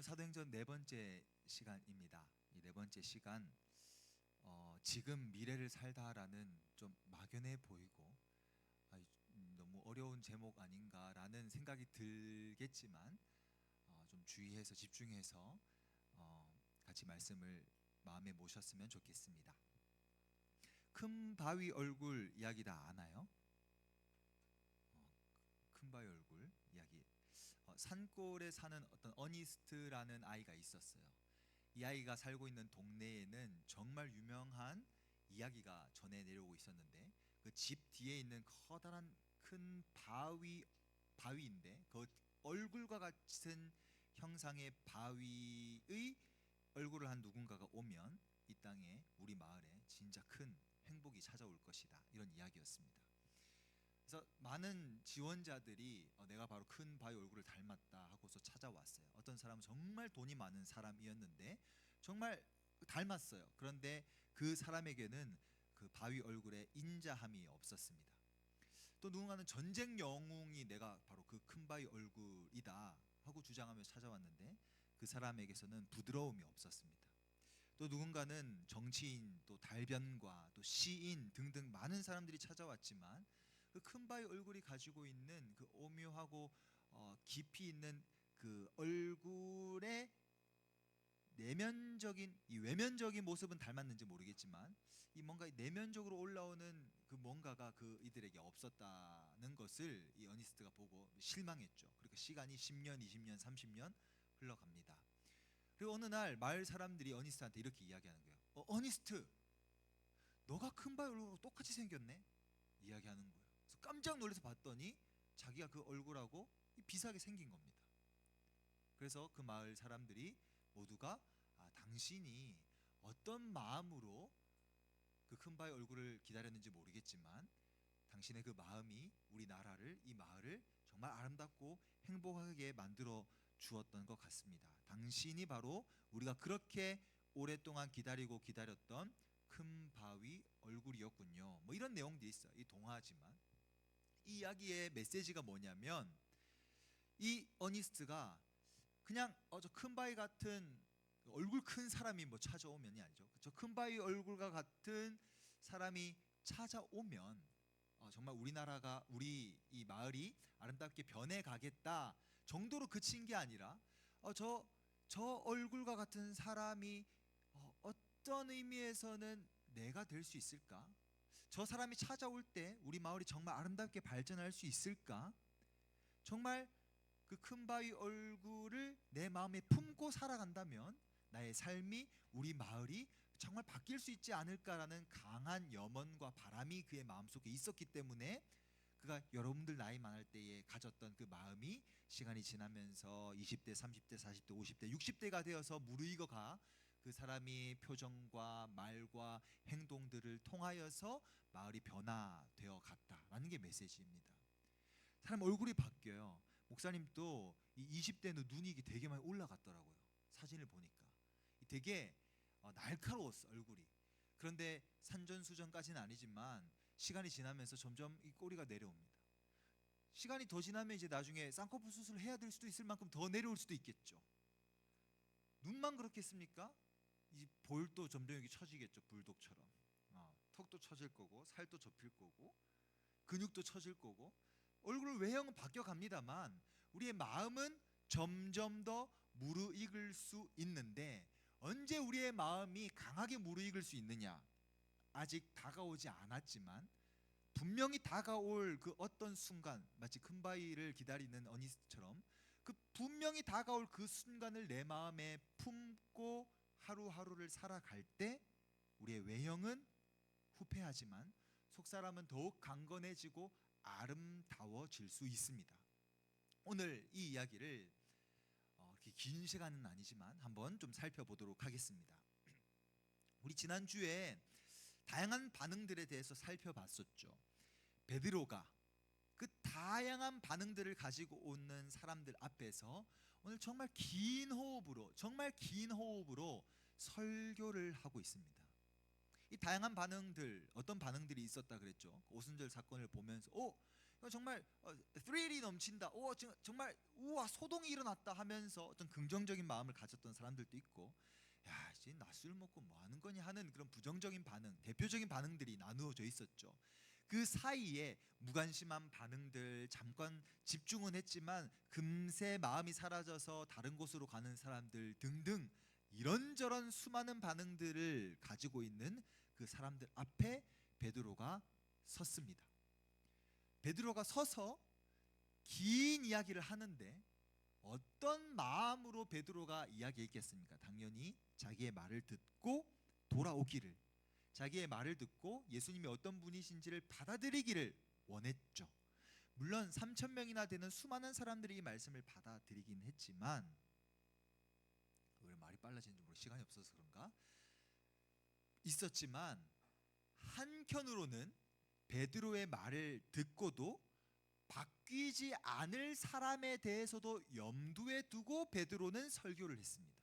오늘 사도행전 네 번째 시간입니다. 이 네 번째 시간, 지금 미래를 살다라는 좀 막연해 보이고 너무 어려운 제목 아닌가라는 생각이 들겠지만 좀 주의해서 집중해서 같이 말씀을 마음에 모셨으면 좋겠습니다. 큰 바위 얼굴 이야기 다 아나요? 큰 바위 얼굴 이야기. 산골에 사는 어떤 어니스트라는 아이가 있었어요. 이 아이가 살고 있는 동네에는 정말 유명한 이야기가 전해 내려오고 있었는데, 그 집 뒤에 있는 커다란 큰 바위인데, 그 얼굴과 같은 형상의 바위의 얼굴을 한 누군가가 오면 이 땅에, 우리 마을에 진짜 큰 행복이 찾아올 것이다, 이런 이야기였습니다. 그래서 많은 지원자들이 내가 바로 큰 바위 얼굴을 닮았다 하고서 찾아왔어요. 어떤 사람은 정말 돈이 많은 사람이었는데 정말 닮았어요. 그런데 그 사람에게는 그 바위 얼굴에 인자함이 없었습니다. 또 누군가는 전쟁 영웅이 내가 바로 그 큰 바위 얼굴이다 하고 주장하며 찾아왔는데 그 사람에게서는 부드러움이 없었습니다. 또 누군가는 정치인, 또 달변가, 또 시인 등등 많은 사람들이 찾아왔지만 그 큰 바위 얼굴이 가지고 있는 그 오묘하고 깊이 있는 그 얼굴의 내면적인, 이 외면적인 모습은 닮았는지 모르겠지만 이 뭔가 내면적으로 올라오는 그 뭔가가 그 이들에게 없었다는 것을 이 어니스트가 보고 실망했죠. 그러니까 시간이 10년, 20년, 30년 흘러갑니다. 그리고 어느 날 마을 사람들이 어니스트한테 이렇게 이야기하는 거예요. 어니스트, 너가 큰 바위 얼굴로 똑같이 생겼네? 이야기하는 거예요. 그래서 깜짝 놀라서 봤더니 자기가 그 얼굴하고 비슷하게 생긴 겁니다. 그래서 그 마을 사람들이 모두가 당신이 어떤 마음으로 그 큰 바위 얼굴을 기다렸는지 모르겠지만 당신의 그 마음이 우리 나라를, 이 마을을 정말 아름답고 행복하게 만들어 주었던 것 같습니다. 당신이 바로 우리가 그렇게 오랫동안 기다렸던 큰 바위 얼굴이었군요. 뭐 이런 내용들이 있어요. 이 동화지만 이 이야기의 메시지가 뭐냐면, 이 어니스트가 그냥 저 큰 바위 같은 얼굴 큰 사람이 뭐 찾아오면이 아니죠. 저 큰 바위 얼굴과 같은 사람이 찾아오면 정말 우리나라가, 우리 이 마을이 아름답게 변해가겠다 정도로 그친 게 아니라 저 얼굴과 같은 사람이 어떤 의미에서는 내가 될 수 있을까? 저 사람이 찾아올 때 우리 마을이 정말 아름답게 발전할 수 있을까? 정말 그 큰 바위 얼굴을 내 마음에 품고 살아간다면 나의 삶이, 우리 마을이 정말 바뀔 수 있지 않을까라는 강한 염원과 바람이 그의 마음속에 있었기 때문에 그가 여러분들 나이 많을 때에 가졌던 그 마음이 시간이 지나면서 20대, 30대, 40대, 50대, 60대가 되어서 무르익어가 그 사람이 표정과 말과 행동들을 통하여서 마을이 변화되어 갔다라는 게 메시지입니다. 사람 얼굴이 바뀌어요. 목사님도 이 20대는 눈이 되게 많이 올라갔더라고요. 사진을 보니까 되게 날카로웠어, 얼굴이. 그런데 산전수전까지는 아니지만 시간이 지나면서 점점 이 꼬리가 내려옵니다. 시간이 더 지나면 이제 나중에 쌍꺼풀 수술을 해야 될 수도 있을 만큼 더 내려올 수도 있겠죠. 눈만 그렇겠습니까? 이 볼도 점점 여기 처지겠죠. 불독처럼. 턱도 처질 거고, 살도 접힐 거고, 근육도 처질 거고, 얼굴 외형은 바뀌어 갑니다만 우리의 마음은 점점 더 무르익을 수 있는데, 언제 우리의 마음이 강하게 무르익을 수 있느냐? 아직 다가오지 않았지만 분명히 다가올 그 어떤 순간, 마치 큰 바위를 기다리는 어니스트처럼 그 분명히 다가올 그 순간을 내 마음에 품고 하루하루를 살아갈 때 우리의 외형은 후패하지만 속사람은 더욱 강건해지고 아름다워질 수 있습니다. 오늘 이 이야기를 이렇게 긴 시간은 아니지만 한번 좀 살펴보도록 하겠습니다. 우리 지난주에 다양한 반응들에 대해서 살펴봤었죠. 베드로가 그 다양한 반응들을 가지고 오는 사람들 앞에서 오늘 정말 긴 호흡으로 설교를 하고 있습니다. 이 다양한 반응들, 어떤 반응들이 있었다 그랬죠. 오순절 사건을 보면서 정말 스릴이 넘친다. 정말 우와 소동이 일어났다 하면서 어떤 긍정적인 마음을 가졌던 사람들도 있고, 야 이제 낮술 먹고 뭐 하는 거냐 하는 그런 부정적인 반응, 대표적인 반응들이 나누어져 있었죠. 그 사이에 무관심한 반응들, 잠깐 집중은 했지만 금세 마음이 사라져서 다른 곳으로 가는 사람들 등등, 이런저런 수많은 반응들을 가지고 있는 그 사람들 앞에 베드로가 섰습니다. 베드로가 서서 긴 이야기를 하는데 어떤 마음으로 베드로가 이야기했겠습니까? 당연히 자기의 말을 듣고 돌아오기를, 자기의 말을 듣고 예수님이 어떤 분이신지를 받아들이기를 원했죠. 물론 3천 명이나 되는 수많은 사람들이 이 말씀을 받아들이긴 했지만, 왜 말이 빨라지는지 모르겠어요. 시간이 없어서 그런가? 있었지만 한편으로는 베드로의 말을 듣고도 바뀌지 않을 사람에 대해서도 염두에 두고 베드로는 설교를 했습니다.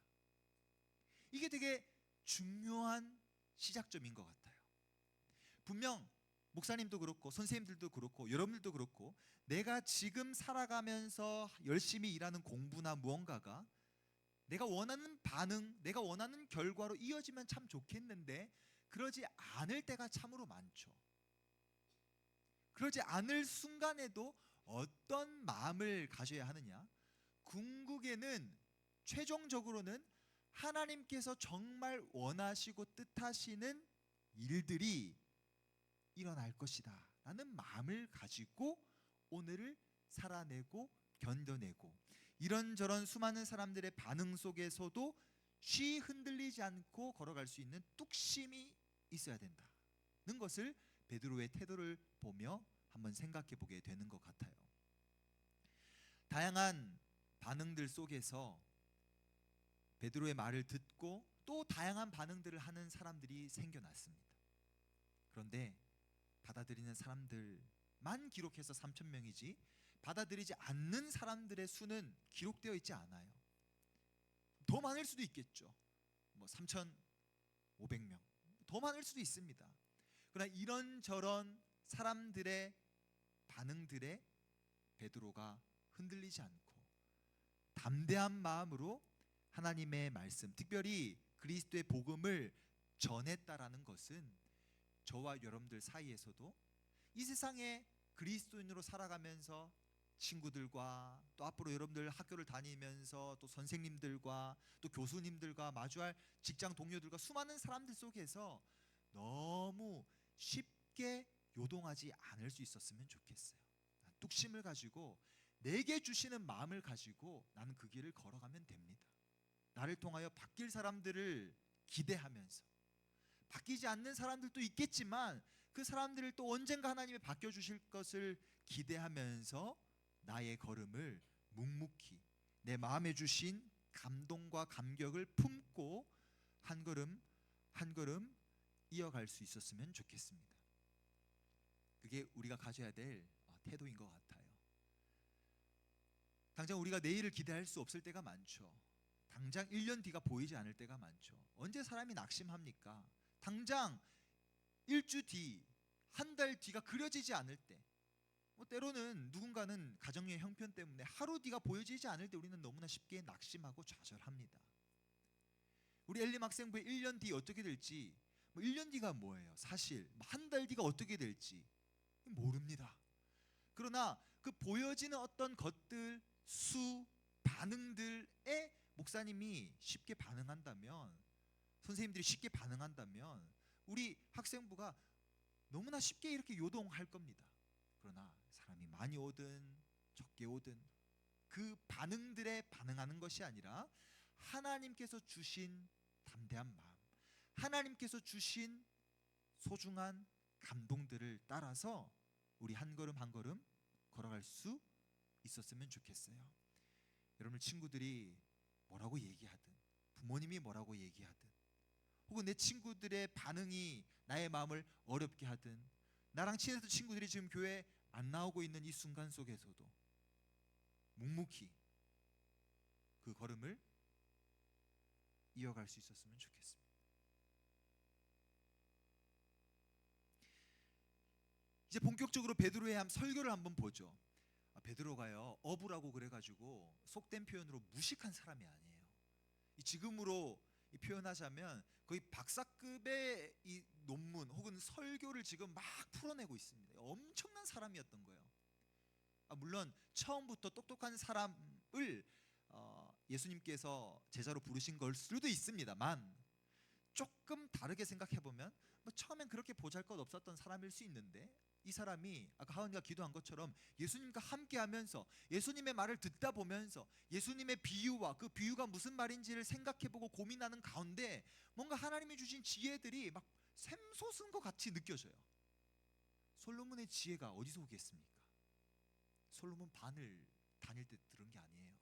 이게 되게 중요한 시작점인 것 같아요. 분명 목사님도 그렇고 선생님들도 그렇고 여러분들도 그렇고, 내가 지금 살아가면서 열심히 일하는 공부나 무언가가 내가 원하는 반응, 내가 원하는 결과로 이어지면 참 좋겠는데 그러지 않을 때가 참으로 많죠. 그러지 않을 순간에도 어떤 마음을 가져야 하느냐? 궁극에는 최종적으로는 하나님께서 정말 원하시고 뜻하시는 일들이 일어날 것이다 라는 마음을 가지고 오늘을 살아내고 견뎌내고, 이런저런 수많은 사람들의 반응 속에서도 쉬 흔들리지 않고 걸어갈 수 있는 뚝심이 있어야 된다는 것을 베드로의 태도를 보며 한번 생각해 보게 되는 것 같아요. 다양한 반응들 속에서 베드로의 말을 듣고 또 다양한 반응들을 하는 사람들이 생겨났습니다. 그런데 받아들이는 사람들만 기록해서 3천 명이지 받아들이지 않는 사람들의 수는 기록되어 있지 않아요. 더 많을 수도 있겠죠. 뭐 3,500명 더 많을 수도 있습니다. 그러나 이런저런 사람들의 반응들에 베드로가 흔들리지 않고 담대한 마음으로 하나님의 말씀, 특별히 그리스도의 복음을 전했다라는 것은 저와 여러분들 사이에서도 이 세상에 그리스도인으로 살아가면서 친구들과 또 앞으로 여러분들 학교를 다니면서 또 선생님들과 또 교수님들과 마주할 직장 동료들과 수많은 사람들 속에서 너무 쉽게 요동하지 않을 수 있었으면 좋겠어요. 뚝심을 가지고 내게 주시는 마음을 가지고 나는 그 길을 걸어가면 됩니다. 나를 통하여 바뀔 사람들을 기대하면서, 바뀌지 않는 사람들도 있겠지만 그 사람들을 또 언젠가 하나님이 바뀌어주실 것을 기대하면서 나의 걸음을 묵묵히 내 마음에 주신 감동과 감격을 품고 한 걸음 한 걸음 이어갈 수 있었으면 좋겠습니다. 그게 우리가 가져야 될 태도인 것 같아요. 당장 우리가 내일을 기대할 수 없을 때가 많죠. 당장 1년 뒤가 보이지 않을 때가 많죠. 언제 사람이 낙심합니까? 당장 일주 뒤, 한 달 뒤가 그려지지 않을 때, 때로는 누군가는 가정의 형편 때문에 하루 뒤가 보여지지 않을 때 우리는 너무나 쉽게 낙심하고 좌절합니다. 우리 엘림 학생부의 1년 뒤 어떻게 될지, 1년 뒤가 뭐예요? 사실 한 달 뒤가 어떻게 될지 모릅니다. 그러나 그 보여지는 어떤 것들, 수, 반응들에 목사님이 쉽게 반응한다면, 선생님들이 쉽게 반응한다면 우리 학생부가 너무나 쉽게 이렇게 요동할 겁니다. 그러나 사람이 많이 오든 적게 오든 그 반응들에 반응하는 것이 아니라 하나님께서 주신 담대한 마음, 하나님께서 주신 소중한 감동들을 따라서 우리 한 걸음 한 걸음 걸어갈 수 있었으면 좋겠어요. 여러분, 친구들이 뭐라고 얘기하든, 부모님이 뭐라고 얘기하든, 혹은 내 친구들의 반응이 나의 마음을 어렵게 하든, 나랑 친했던 친구들이 지금 교회에 안 나오고 있는 이 순간 속에서도 묵묵히 그 걸음을 이어갈 수 있었으면 좋겠습니다. 이제 본격적으로 베드로의 설교를 한번 보죠. 베드로가요 어부라고 그래가지고 속된 표현으로 무식한 사람이 아니에요. 지금으로 표현하자면 거의 박사급의 이 논문 혹은 설교를 지금 막 풀어내고 있습니다. 엄청난 사람이었던 거예요. 물론 처음부터 똑똑한 사람을 예수님께서 제자로 부르신 걸 수도 있습니다만, 조금 다르게 생각해 보면 처음엔 그렇게 보잘것 없었던 사람일 수 있는데, 이 사람이 아까 하은이가 기도한 것처럼 예수님과 함께하면서 예수님의 말을 듣다 보면서 예수님의 비유와 그 비유가 무슨 말인지를 생각해보고 고민하는 가운데 뭔가 하나님이 주신 지혜들이 막 샘솟은 것 같이 느껴져요. 솔로몬의 지혜가 어디서 오겠습니까? 솔로몬 반을 다닐 때 들은 게 아니에요.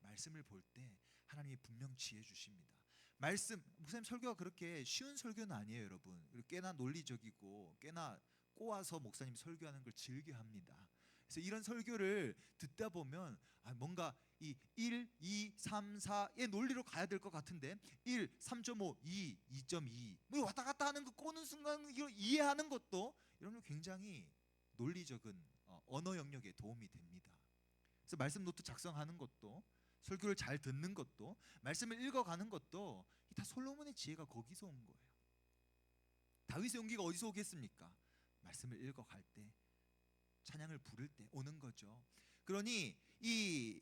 말씀을 볼 때 하나님이 분명 지혜 주십니다. 말씀, 목사님 설교가 그렇게 쉬운 설교는 아니에요, 여러분. 꽤나 논리적이고 꽤나 꼬아서 목사님이 설교하는 걸 즐겨합니다. 그래서 이런 설교를 듣다 보면 뭔가 이 1, 2, 3, 4의 논리로 가야 될 것 같은데 1, 3.5, 2, 2.2 뭐 왔다 갔다 하는 거 꼬는 순간 이해하는 것도 이런 거 굉장히 논리적인 언어 영역에 도움이 됩니다. 그래서 말씀 노트 작성하는 것도, 설교를 잘 듣는 것도, 말씀을 읽어가는 것도 다 솔로몬의 지혜가 거기서 온 거예요. 다윗의 용기가 어디서 오겠습니까? 말씀을 읽어갈 때, 찬양을 부를 때 오는 거죠. 그러니 이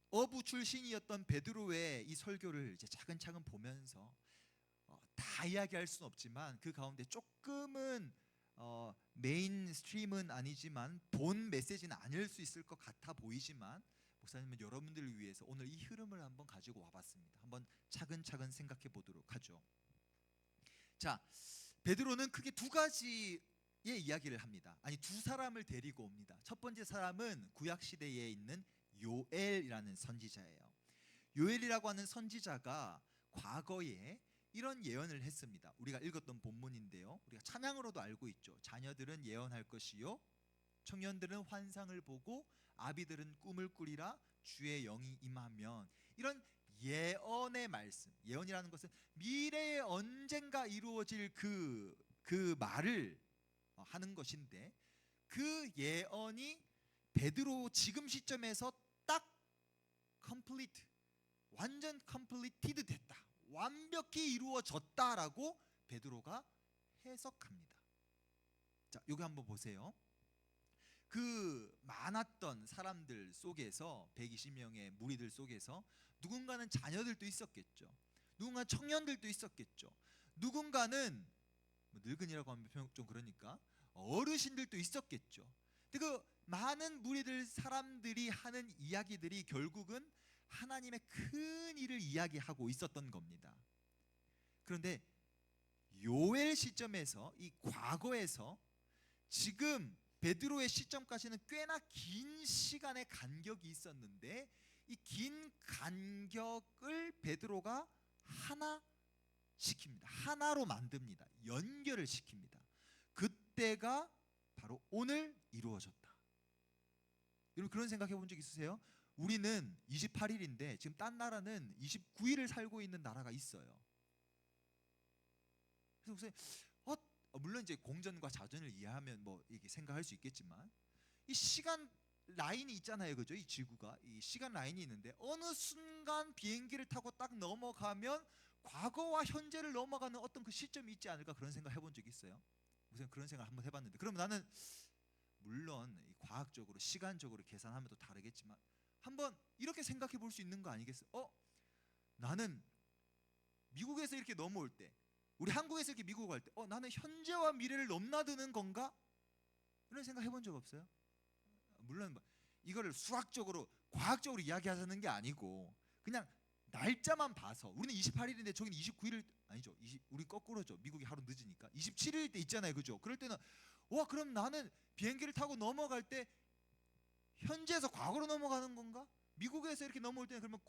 어부 출신이었던 베드로의 이 설교를 이제 차근차근 보면서 다 이야기할 수는 없지만 그 가운데 조금은 메인 스트림은 아니지만 본 메시지는 아닐 수 있을 것 같아 보이지만, 목사님은 여러분들을 위해서 오늘 이 흐름을 한번 가지고 와봤습니다. 한번 차근차근 생각해 보도록 하죠. 자, 베드로는 크게 두 가지의 이야기를 합니다. 아니, 두 사람을 데리고 옵니다. 첫 번째 사람은 구약 시대에 있는 요엘이라는 선지자예요. 요엘이라고 하는 선지자가 과거에 이런 예언을 했습니다. 우리가 읽었던 본문인데요, 우리가 찬양으로도 알고 있죠. 자녀들은 예언할 것이요, 청년들은 환상을 보고 아비들은 꿈을 꾸리라, 주의 영이 임하면. 이런 예언의 말씀, 예언이라는 것은 미래에 언젠가 이루어질 그 말을 하는 것인데, 그 예언이 베드로 지금 시점에서 딱 complete, 완전 completed 됐다, 완벽히 이루어졌다라고 베드로가 해석합니다. 자, 여기 한번 보세요. 그 많았던 사람들 속에서, 120명의 무리들 속에서 누군가는 자녀들도 있었겠죠. 누군가는 청년들도 있었겠죠. 누군가는 늙은이라고 하면 좀 그러니까 어르신들도 있었겠죠. 근데 그 많은 무리들 사람들이 하는 이야기들이 결국은 하나님의 큰 일을 이야기하고 있었던 겁니다. 그런데 요엘 시점에서, 이 과거에서 지금 베드로의 시점까지는 꽤나 긴 시간의 간격이 있었는데, 이 긴 간격을 베드로가 하나 시킵니다. 하나로 만듭니다. 연결을 시킵니다. 그때가 바로 오늘 이루어졌다. 여러분 그런 생각 해본 적 있으세요? 우리는 28일인데 지금 딴 나라는 29일을 살고 있는 나라가 있어요. 그래서 물론 이제 공전과 자전을 이해하면 뭐 이게 생각할 수 있겠지만, 이 시간 라인이 있잖아요, 그죠? 이 지구가 이 시간 라인이 있는데 어느 순간 비행기를 타고 딱 넘어가면 과거와 현재를 넘어가는 어떤 그 시점이 있지 않을까, 그런 생각 해본 적 있어요? 우선 그런 생각 한번 해봤는데, 그럼 나는 물론 과학적으로 시간적으로 계산하면 또 다르겠지만 한번 이렇게 생각해 볼 수 있는 거 아니겠어요? 나는 미국에서 이렇게 넘어올 때, 우리 한국에서 이렇게 미국 갈 때, 나는 현재와 미래를 넘나드는 건가? 이런 생각 해본 적 없어요? 물론 이거를 수학적으로 과학적으로 이야기하자는 게 아니고 그냥 날짜만 봐서, 우리는 28일인데 저기는 29일을 아니죠. 우리 거꾸로죠. 미국이 하루 늦으니까 27일 때 있잖아요, 그죠? 그럴 때는 그럼 나는 비행기를 타고 넘어갈 때 현재에서 과거로 넘어가는 건가? 미국에서 이렇게 넘어올 때는 그러면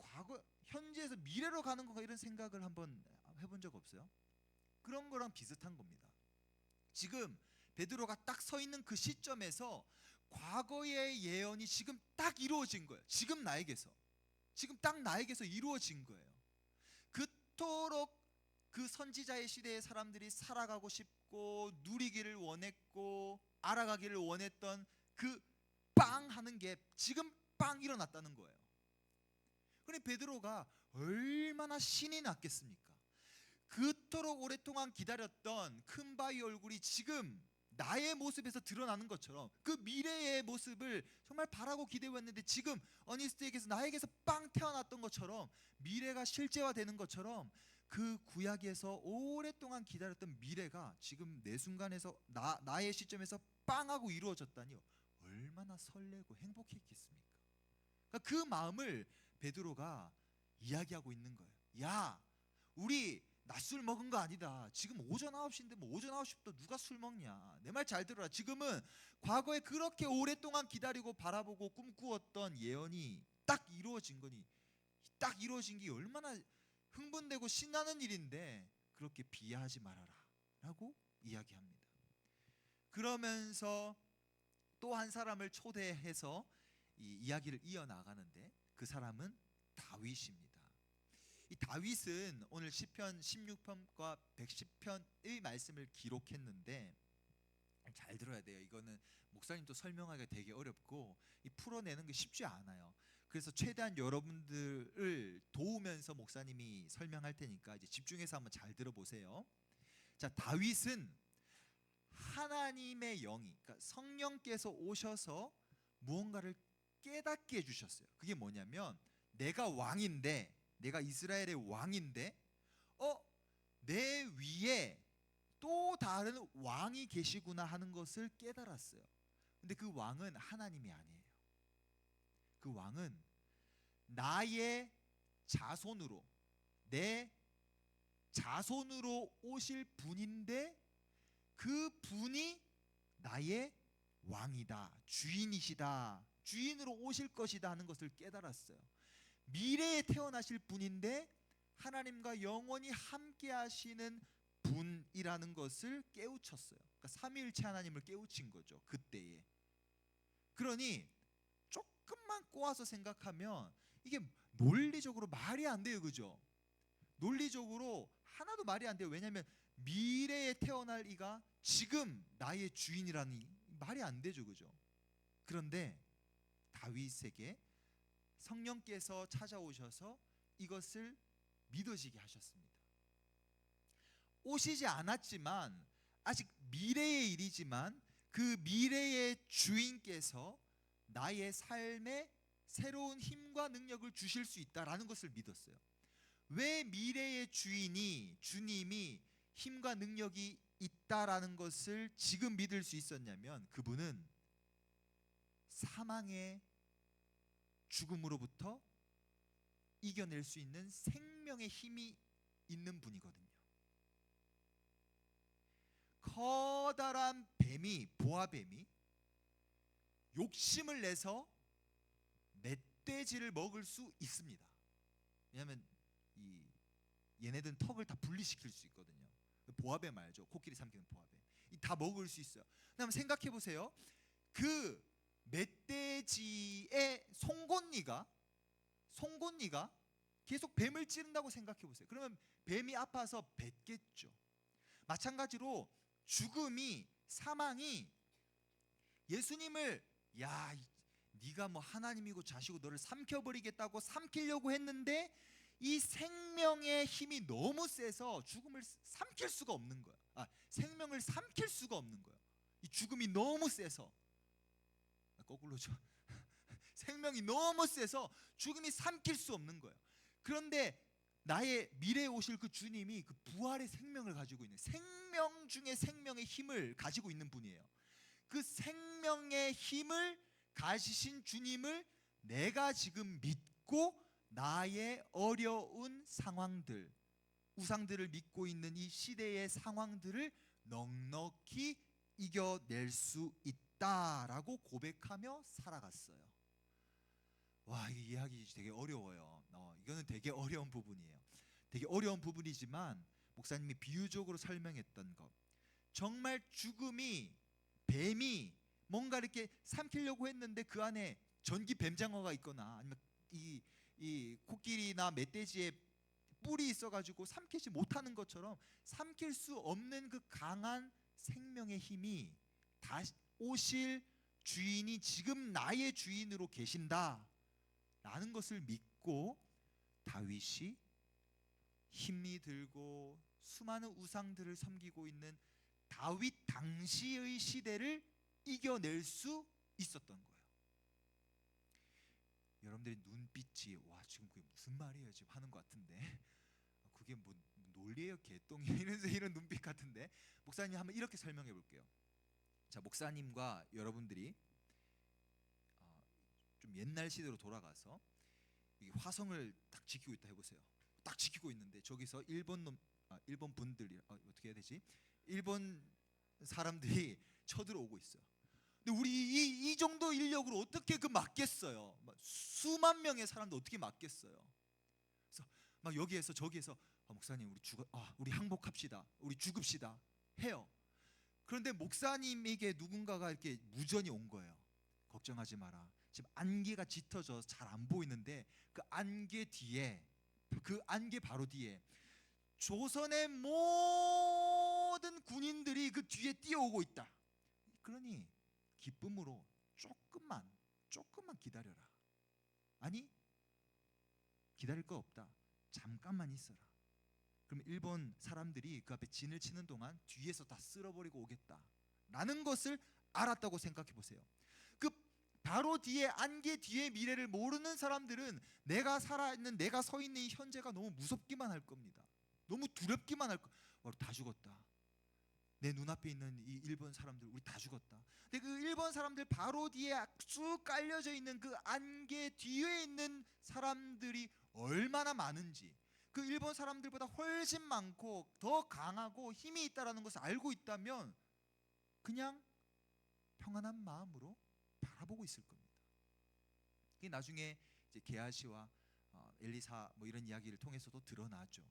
현재에서 미래로 가는 건가? 이런 생각을 한번 해본 적 없어요? 그런 거랑 비슷한 겁니다. 지금 베드로가 딱 서 있는 그 시점에서 과거의 예언이 지금 딱 이루어진 거예요. 지금 딱 나에게서 이루어진 거예요. 그토록 그 선지자의 시대의 사람들이 살아가고 싶고 누리기를 원했고 알아가기를 원했던 그 빵 하는 게 지금 빵 일어났다는 거예요. 그러니 베드로가 얼마나 신이 났겠습니까? 그토록 오랫동안 기다렸던 큰 바위 얼굴이 지금 나의 모습에서 드러나는 것처럼, 그 미래의 모습을 정말 바라고 기대했는데 지금 어니스트에게서, 나에게서 빵 태어났던 것처럼, 미래가 실제화되는 것처럼 그 구약에서 오랫동안 기다렸던 미래가 지금 내 순간에서 나의 시점에서 빵하고 이루어졌다니요. 얼마나 설레고 행복했겠습니까? 그러니까 그 마음을 베드로가 이야기하고 있는 거예요. 야, 우리 낮술 먹은 거 아니다. 지금 오전 9시인데 뭐 오전 9시부터 누가 술 먹냐. 내 말 잘 들어라. 지금은 과거에 그렇게 오랫동안 기다리고 바라보고 꿈꾸었던 예언이 딱 이루어진 거니, 딱 이루어진 게 얼마나 흥분되고 신나는 일인데 그렇게 비하하지 말아라 라고 이야기합니다. 그러면서 또 한 사람을 초대해서 이 이야기를 이어나가는데, 그 사람은 다윗입니다. 이 다윗은 오늘 시편 16편과 110편의 말씀을 기록했는데, 잘 들어야 돼요. 이거는 목사님도 설명하기가 되게 어렵고 이 풀어내는 게 쉽지 않아요. 그래서 최대한 여러분들을 도우면서 목사님이 설명할 테니까 이제 집중해서 한번 잘 들어보세요. 자, 다윗은 하나님의 영이, 그러니까 성령께서 오셔서 무언가를 깨닫게 해주셨어요. 그게 뭐냐면, 내가 왕인데, 내가 이스라엘의 왕인데 내 위에 또 다른 왕이 계시구나 하는 것을 깨달았어요. 근데 그 왕은 하나님이 아니에요. 그 왕은 나의 자손으로, 내 자손으로 오실 분인데, 그 분이 나의 왕이다, 주인이시다, 주인으로 오실 것이다 하는 것을 깨달았어요. 미래에 태어나실 분인데 하나님과 영원히 함께 하시는 분이라는 것을 깨우쳤어요. 그러니까 삼위일체 하나님을 깨우친 거죠, 그때에. 그러니 조금만 꼬아서 생각하면 이게 논리적으로 말이 안 돼요. 그죠? 논리적으로 하나도 말이 안 돼요. 왜냐하면 미래에 태어날 이가 지금 나의 주인이라니 말이 안 되죠. 그죠? 그런데 다윗에게 성령께서 찾아오셔서 이것을 믿어지게 하셨습니다. 오시지 않았지만, 아직 미래의 일이지만 그 미래의 주인께서 나의 삶에 새로운 힘과 능력을 주실 수 있다라는 것을 믿었어요. 왜 미래의 주인이, 주님이 힘과 능력이 있다라는 것을 지금 믿을 수 있었냐면, 그분은 사망의 죽음으로부터 이겨낼 수 있는 생명의 힘이 있는 분이거든요. 커다란 뱀이, 보아뱀이 욕심을 내서 멧돼지를 먹을 수 있습니다. 왜냐하면 얘네들은 턱을 다 분리시킬 수 있거든요. 보아뱀 알죠? 코끼리 삼키는 보아뱀. 다 먹을 수 있어요. 그다음 생각해 보세요. 그 멧돼지의 송곳니가 계속 뱀을 찌른다고 생각해 보세요. 그러면 뱀이 아파서 뱉겠죠. 마찬가지로 죽음이, 사망이 예수님을, 야, 네가 뭐 하나님이고 자시고 너를 삼켜버리겠다고 삼키려고 했는데 이 생명의 힘이 너무 세서 죽음을 삼킬 수가 없는 거야. 생명을 삼킬 수가 없는 거야. 이 죽음이 너무 세서. 거꾸로죠. 생명이 너무 세서 죽음이 삼킬 수 없는 거예요. 그런데 나의 미래에 오실 그 주님이 그 부활의 생명을 가지고 있는, 생명 중에 생명의 힘을 가지고 있는 분이에요. 그 생명의 힘을 가지신 주님을 내가 지금 믿고 나의 어려운 상황들, 우상들을 믿고 있는 이 시대의 상황들을 넉넉히 이겨낼 수 있다라고 고백하며 살아갔어요. 와, 이 이야기 되게 어려워요. 이거는 되게 어려운 부분이에요. 되게 어려운 부분이지만 목사님이 비유적으로 설명했던 것, 정말 죽음이, 뱀이 뭔가 이렇게 삼키려고 했는데 그 안에 전기 뱀장어가 있거나 아니면 이 코끼리나 멧돼지의 뿔이 있어가지고 삼키지 못하는 것처럼 삼킬 수 없는 그 강한 생명의 힘이 다시 오실 주인이 지금 나의 주인으로 계신다라는 것을 믿고 다윗이 힘이 들고 수많은 우상들을 섬기고 있는 다윗 당시의 시대를 이겨낼 수 있었던 거예요. 여러분들의 눈빛이 와 지금 그게 무슨 말이에요 지금 하는 것 같은데 그게 뭐 논리예요 개똥이 이런 눈빛 같은데 목사님 한번 이렇게 설명해 볼게요. 자 목사님과 여러분들이 좀 옛날 시대로 돌아가서 화성을 딱 지키고 있다 해보세요. 딱 지키고 있는데 저기서 일본 분들이 어떻게 해야 되지? 일본 사람들이 쳐들어오고 있어요. 근데 우리 이 정도 인력으로 어떻게 막겠어요? 수만 명의 사람들 어떻게 막겠어요? 그래서 막 여기에서 저기에서 목사님 우리 항복합시다. 우리 죽읍시다. 해요. 그런데 목사님에게 누군가가 이렇게 무전이 온 거예요. 걱정하지 마라. 지금 안개가 짙어져서 잘 안 보이는데 그 안개 바로 뒤에 조선의 모든 군인들이 그 뒤에 뛰어오고 있다. 그러니 기쁨으로 조금만 기다려라. 아니 기다릴 거 없다. 잠깐만 있어라. 그럼 일본 사람들이 그 앞에 진을 치는 동안 뒤에서 다 쓸어버리고 오겠다 라는 것을 알았다고 생각해 보세요. 그 바로 뒤에 안개 뒤에 미래를 모르는 사람들은 내가 살아있는 내가 서 있는 이 현재가 너무 무섭기만 할 겁니다. 너무 두렵기만 할 거. 다 죽었다. 내 눈앞에 있는 이 일본 사람들 우리 다 죽었다. 근데 그 일본 사람들 바로 뒤에 쭉 깔려져 있는 그 안개 뒤에 있는 사람들이 얼마나 많은지 그 일본 사람들보다 훨씬 많고 더 강하고 힘이 있다라는 것을 알고 있다면 그냥 평안한 마음으로 바라보고 있을 겁니다. 이게 나중에 이제 게하시와 엘리사 뭐 이런 이야기를 통해서도 드러나죠.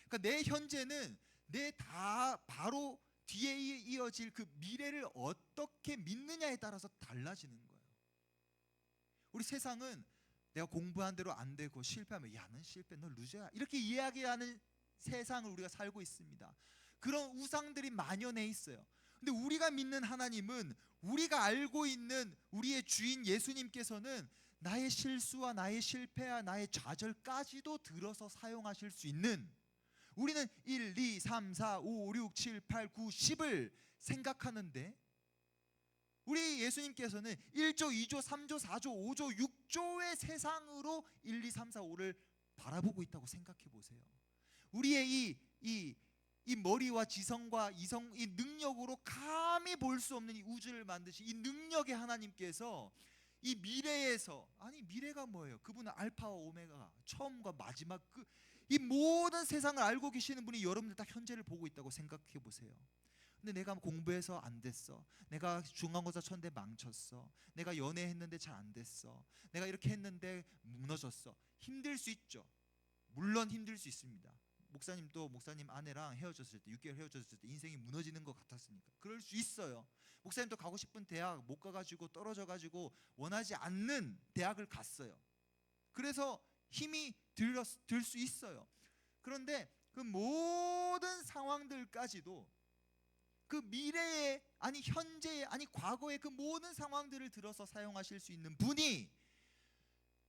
그러니까 내 현재는 내 다 바로 뒤에 이어질 그 미래를 어떻게 믿느냐에 따라서 달라지는 거예요. 우리 세상은 내가 공부한 대로 안 되고 실패하면 야, 넌 실패, 너 루저야 이렇게 이야기하는 세상을 우리가 살고 있습니다. 그런 우상들이 만연해 있어요. 근데 우리가 믿는 하나님은 우리가 알고 있는 우리의 주인 예수님께서는 나의 실수와 나의 실패와 나의 좌절까지도 들어서 사용하실 수 있는 우리는 1, 2, 3, 4, 5, 6, 7, 8, 9, 10을 생각하는데 우리 예수님께서는 1조, 2조, 3조, 4조, 5조, 6조의 세상으로 1, 2, 3, 4, 5를 바라보고 있다고 생각해 보세요. 우리의 이 머리와 지성과 이성, 이 능력으로 감히 볼 수 없는 이 우주를 만드신 이 능력의 하나님께서 이 미래에서 미래가 뭐예요? 그분은 알파와 오메가 처음과 마지막 이 모든 세상을 알고 계시는 분이 여러분들 다 현재를 보고 있다고 생각해 보세요. 근데 내가 공부해서 안 됐어. 내가 중간고사 쳤는데 망쳤어. 내가 연애했는데 잘 안 됐어. 내가 이렇게 했는데 무너졌어. 힘들 수 있죠. 물론 힘들 수 있습니다. 목사님도 목사님 아내랑 헤어졌을 때 6개월 헤어졌을 때 인생이 무너지는 것 같았으니까 그럴 수 있어요. 목사님도 가고 싶은 대학 못 가가지고 떨어져가지고 원하지 않는 대학을 갔어요. 그래서 힘이 들 수 있어요. 그런데 그 모든 상황들까지도 그 미래에 현재에 과거의 그 모든 상황들을 들어서 사용하실 수 있는 분이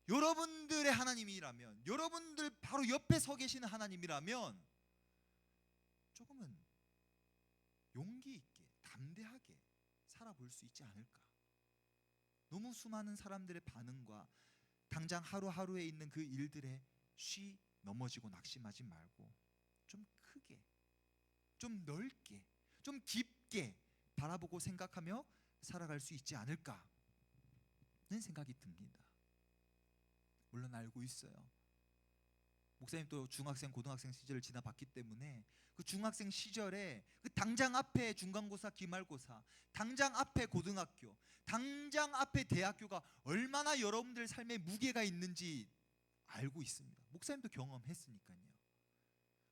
여러분들의 하나님이라면 여러분들 바로 옆에 서 계시는 하나님이라면 조금은 용기 있게 담대하게 살아볼 수 있지 않을까. 너무 수많은 사람들의 반응과 당장 하루하루에 있는 그 일들에 넘어지고 낙심하지 말고 좀 크게 좀 넓게 좀 깊게 바라보고 생각하며 살아갈 수 있지 않을까는 생각이 듭니다. 물론 알고 있어요. 목사님 또 중학생 고등학생 시절을 지나봤기 때문에 그 중학생 시절에 그 당장 앞에 중간고사 기말고사 당장 앞에 고등학교 당장 앞에 대학교가 얼마나 여러분들 삶에 무게가 있는지 알고 있습니다. 목사님도 경험했으니까요.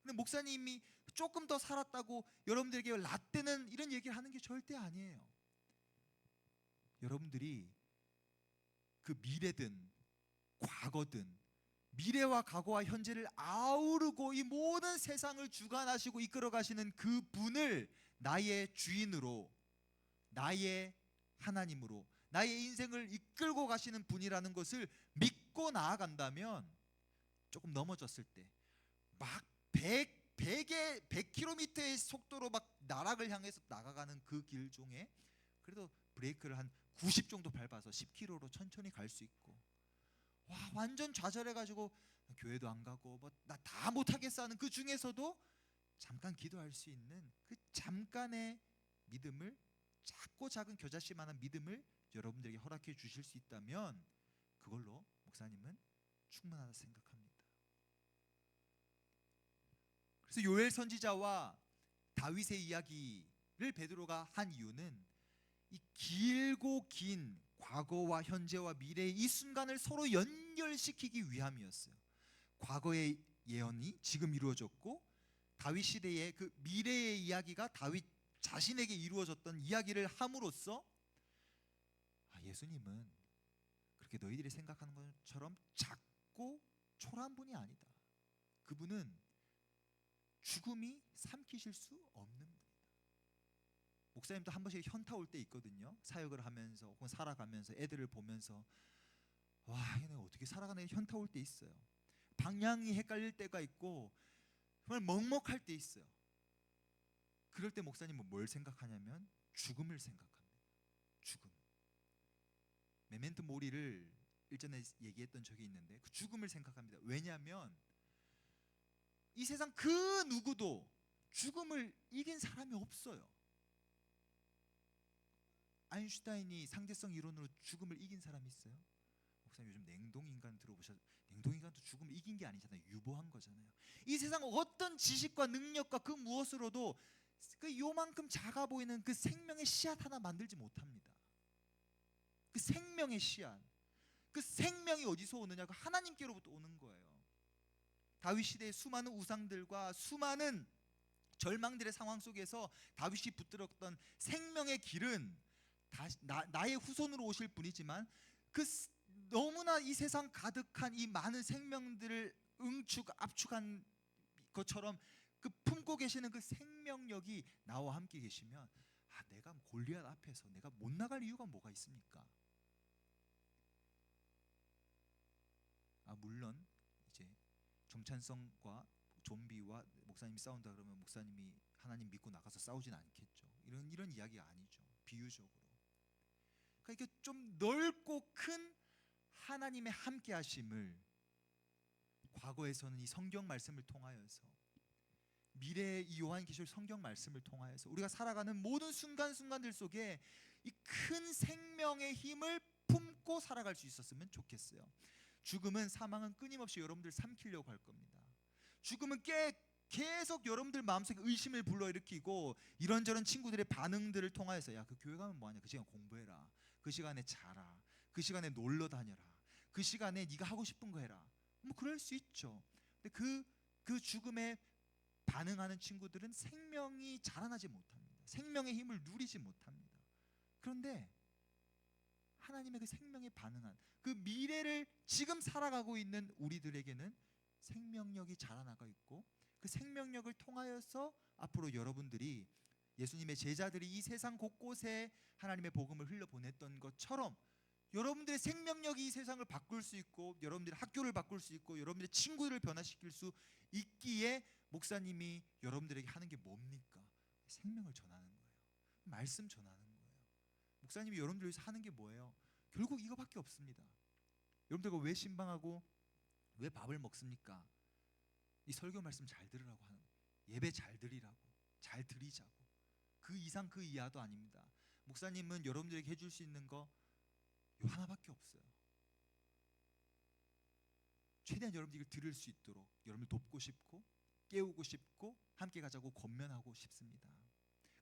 근데 목사님이 조금 더 살았다고 여러분들에게 라떼는 이런 얘기를 하는 게 절대 아니에요. 여러분들이 그 미래든 과거든 미래와 과거와 현재를 아우르고 이 모든 세상을 주관하시고 이끌어 가시는 그 분을 나의 주인으로 나의 하나님으로 나의 인생을 이끌고 가시는 분이라는 것을 믿고 나아간다면, 조금 넘어졌을 때 막 100km의 속도로 막 나락을 향해서 나가가는 그 길 중에 그래도 브레이크를 한 90 정도 밟아서 10km로 천천히 갈 수 있고, 와 완전 좌절해가지고 교회도 안 가고 뭐 나 다 못하겠어 하는 그 중에서도 잠깐 기도할 수 있는 그 잠깐의 믿음을, 작고 작은 겨자씨만한 믿음을 여러분들에게 허락해 주실 수 있다면 그걸로 목사님은 충분하다 생각합니다. 그래서 요엘 선지자와 다윗의 이야기를 베드로가 한 이유는 이 길고 긴 과거와 현재와 미래의 이 순간을 서로 연결시키기 위함이었어요. 과거의 예언이 지금 이루어졌고, 다윗 시대의 그 미래의 이야기가 다윗 자신에게 이루어졌던 이야기를 함으로써 예수님은 그렇게 너희들이 생각하는 것처럼 작고 초라한 분이 아니다. 그분은 죽음이 삼키실 수 없는 분이다. 목사님도 한 번씩 현타 올 때 있거든요. 사역을 하면서 혹은 살아가면서 애들을 보면서 와 얘네 어떻게 살아가네, 현타 올 때 있어요. 방향이 헷갈릴 때가 있고 정말 먹먹할 때 있어요. 그럴 때 목사님은 뭘 생각하냐면 죽음을 생각합니다. 죽음. 메멘토 모리를 일전에 얘기했던 적이 있는데 그 죽음을 생각합니다. 왜냐하면 이 세상 그 누구도 죽음을 이긴 사람이 없어요. 아인슈타인이 상대성 이론으로 죽음을 이긴 사람이 있어요? 목사님 요즘 냉동인간 들어보셨? 냉동인간도 죽음을 이긴 게 아니잖아요. 유보한 거잖아요. 이 세상 어떤 지식과 능력과 그 무엇으로도 그 요만큼 작아 보이는 그 생명의 씨앗 하나 만들지 못합니다. 그 생명의 씨앗, 그 생명이 어디서 오느냐? 그 하나님께로부터 오는 거예요. 다윗 시대의 수많은 우상들과 수많은 절망들의 상황 속에서 다윗이 붙들었던 생명의 길은 나의 후손으로 오실 분이지만 그 너무나 이 세상 가득한 이 많은 생명들을 압축한 것처럼 그 품고 계시는 그 생명력이 나와 함께 계시면 내가 골리앗 앞에서 내가 못 나갈 이유가 뭐가 있습니까? 물론 이제 정찬성과 좀비와 목사님이 싸운다 그러면 목사님이 하나님 믿고 나가서 싸우진 않겠죠. 이런 이야기가 아니죠. 비유적으로. 그러니까 이게 좀 넓고 큰 하나님의 함께 하심을 과거에서는 이 성경 말씀을 통하여서, 미래의 이 요한계시록 성경 말씀을 통하여서 우리가 살아가는 모든 순간순간들 속에 이 큰 생명의 힘을 품고 살아갈 수 있었으면 좋겠어요. 죽음은, 사망은 끊임없이 여러분들 삼키려고 할 겁니다. 죽음은 계속 여러분들 마음속에 의심을 불러일으키고 이런저런 친구들의 반응들을 통하여서 야, 그 교회 가면 뭐하냐, 그 시간 공부해라, 그 시간에 자라, 그 시간에 놀러 다녀라, 그 시간에 네가 하고 싶은 거 해라, 뭐 그럴 수 있죠. 근데 그 죽음에 반응하는 친구들은 생명이 자라나지 못합니다. 생명의 힘을 누리지 못합니다. 그런데 하나님의 그 생명에 반응한 그 미래를 지금 살아가고 있는 우리들에게는 생명력이 자라나고 있고, 그 생명력을 통하여서 앞으로 여러분들이, 예수님의 제자들이 이 세상 곳곳에 하나님의 복음을 흘려보냈던 것처럼 여러분들의 생명력이 이 세상을 바꿀 수 있고, 여러분들의 학교를 바꿀 수 있고, 여러분들의 친구들을 변화시킬 수 있기에 목사님이 여러분들에게 하는 게 뭡니까? 생명을 전하는 거예요. 말씀 전하는 거예요. 목사님이 여러분들 위해서 하는 게 뭐예요? 결국 이거밖에 없습니다. 여러분들과 왜 신방하고 왜 밥을 먹습니까? 이 설교 말씀 잘 들으라고 하는, 예배 잘 드리라고, 잘 드리자고, 그 이상 그 이하도 아닙니다. 목사님은 여러분들에게 해줄 수 있는 거 요 하나밖에 없어요. 최대한 여러분들이 들을 수 있도록 여러분을 돕고 싶고 깨우고 싶고 함께 가자고 권면하고 싶습니다.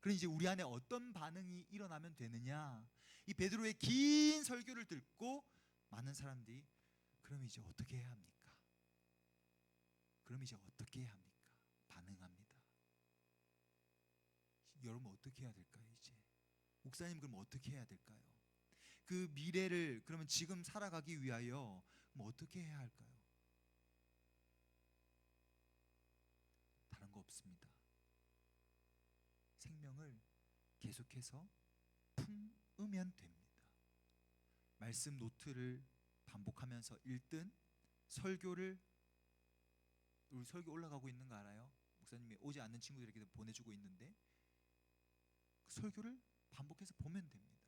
그럼 이제 우리 안에 어떤 반응이 일어나면 되느냐? 이 베드로의 긴 설교를 듣고 많은 사람들이 그럼 이제 어떻게 해야 합니까? 그럼 이제 어떻게 해야 합니까? 반응합니다. 여러분 어떻게 해야 될까요? 이제 목사님 그럼 어떻게 해야 될까요? 그 미래를 그러면 지금 살아가기 위하여 뭐 어떻게 해야 할까요? 다른 거 없습니다. 생명을 계속해서 됩니다. 말씀 노트를 반복하면서 읽든 설교를, 우리 설교 올라가고 있는 거 알아요? 목사님이 오지 않는 친구들에게 보내주고 있는데 그 설교를 반복해서 보면 됩니다.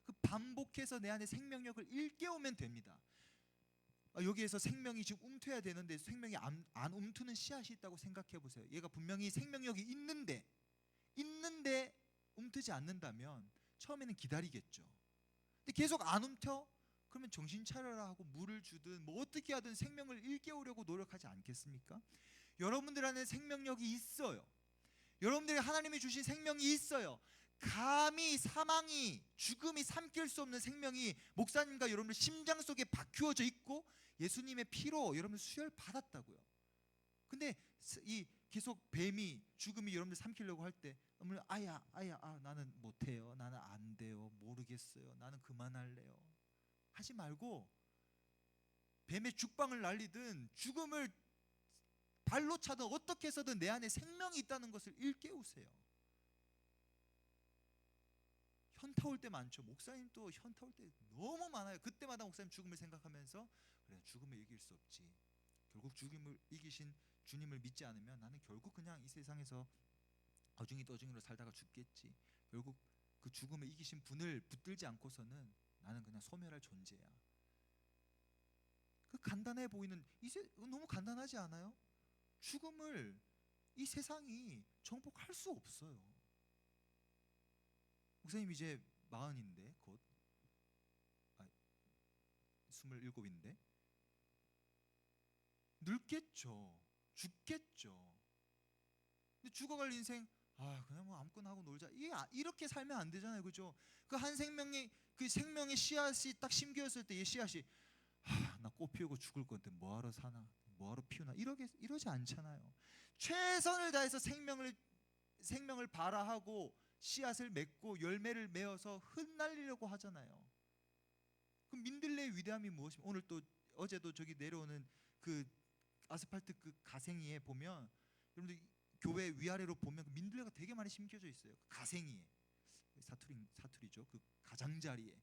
그 반복해서 내 안에 생명력을 일깨우면 됩니다. 여기에서 생명이 지금 움트해야 되는데 생명이 안 움트는 씨앗이 있다고 생각해 보세요. 얘가 분명히 생명력이 있는데 움트지 않는다면 처음에는 기다리겠죠. 근데 계속 안 움터? 그러면 정신 차려라 하고 물을 주든 뭐 어떻게 하든 생명을 일깨우려고 노력하지 않겠습니까? 여러분들 안에 생명력이 있어요. 여러분들이 하나님이 주신 생명이 있어요. 감히 사망이, 죽음이 삼킬 수 없는 생명이 목사님과 여러분들 심장 속에 박히워져 있고 예수님의 피로 여러분들 수혈 받았다고요. 근데 이 계속 뱀이, 죽음이 여러분들 삼키려고 할 때 아야 나는 못해요, 나는 안 돼요, 모르겠어요, 나는 그만할래요 하지 말고 뱀의 죽방을 날리든 죽음을 발로 차든 어떻게 해서든 내 안에 생명이 있다는 것을 일깨우세요. 현타 올 때 많죠. 목사님도 현타 올 때 너무 많아요. 그때마다 목사님 죽음을 생각하면서 그래, 죽음을 이길 수 없지. 결국 죽음을 이기신 주님을 믿지 않으면 나는 결국 그냥 이 세상에서 어중이 떠중이로 살다가 죽겠지. 결국 그 죽음을 이기신 분을 붙들지 않고서는 나는 그냥 소멸할 존재야. 그 간단해 보이는 너무 간단하지 않아요? 죽음을 이 세상이 정복할 수 없어요. 목사님 이제 40인데 곧 27인데 늙겠죠. 죽겠죠. 근데 죽어갈 인생 그냥 뭐 아무거나 하고 놀자. 이렇게 살면 안 되잖아요. 그죠? 그 한 생명이, 그 생명의 씨앗이 딱 심겨졌을 때 이 씨앗이 나 꽃 피우고 죽을 건데 뭐하러 사나, 뭐하러 피우나 이러지 않잖아요. 최선을 다해서 생명을 발화하고 씨앗을 맺고 열매를 맺어서 흩날리려고 하잖아요. 그럼 민들레의 위대함이 무엇입니까? 오늘 또 어제도 저기 내려오는 그 아스팔트 그 가생이에 보면 여러분들 교회 위아래로 보면 그 민들레가 되게 많이 심겨져 있어요. 그 가생이에, 사투리죠. 그 가장자리에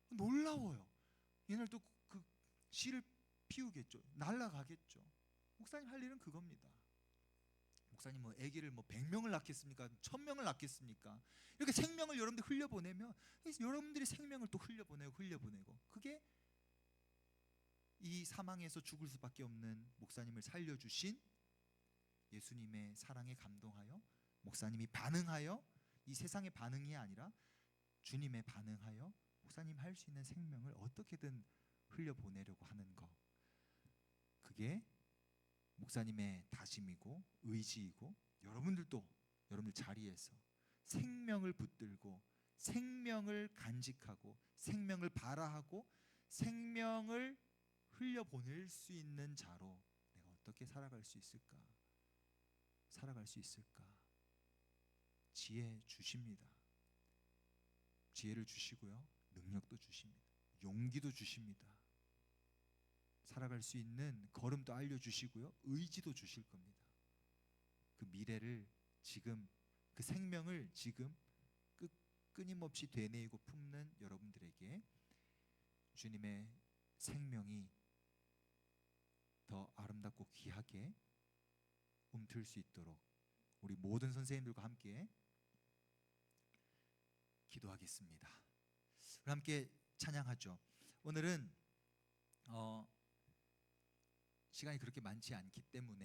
놀라워요. 얘네들 또 그 씨를 피우겠죠. 날아가겠죠. 목사님 할 일은 그겁니다. 목사님 뭐 아기를 뭐 100명을 낳겠습니까? 1000명을 낳겠습니까? 이렇게 생명을 여러분들 흘려보내면 여러분들이 생명을 또 흘려보내고 그게 이 사망에서 죽을 수밖에 없는 목사님을 살려주신 예수님의 사랑에 감동하여 목사님이 반응하여, 이 세상의 반응이 아니라 주님의 반응하여 목사님 할 수 있는 생명을 어떻게든 흘려보내려고 하는 것, 그게 목사님의 다짐이고 의지이고, 여러분들도 여러분들 자리에서 생명을 붙들고 생명을 간직하고 생명을 발화하고 생명을 흘려보낼 수 있는 자로 내가 어떻게 살아갈 수 있을까? 지혜 주십니다. 지혜를 주시고요, 능력도 주십니다. 용기도 주십니다. 살아갈 수 있는 걸음도 알려주시고요, 의지도 주실 겁니다. 그 미래를 지금, 그 생명을 지금 끊임없이 되뇌이고 품는 여러분들에게 주님의 생명이 더 아름답고 귀하게 움틀 수 있도록 우리 모든 선생님들과 함께 기도하겠습니다. 우리 함께 찬양하죠. 오늘은 시간이 그렇게 많지 않기 때문에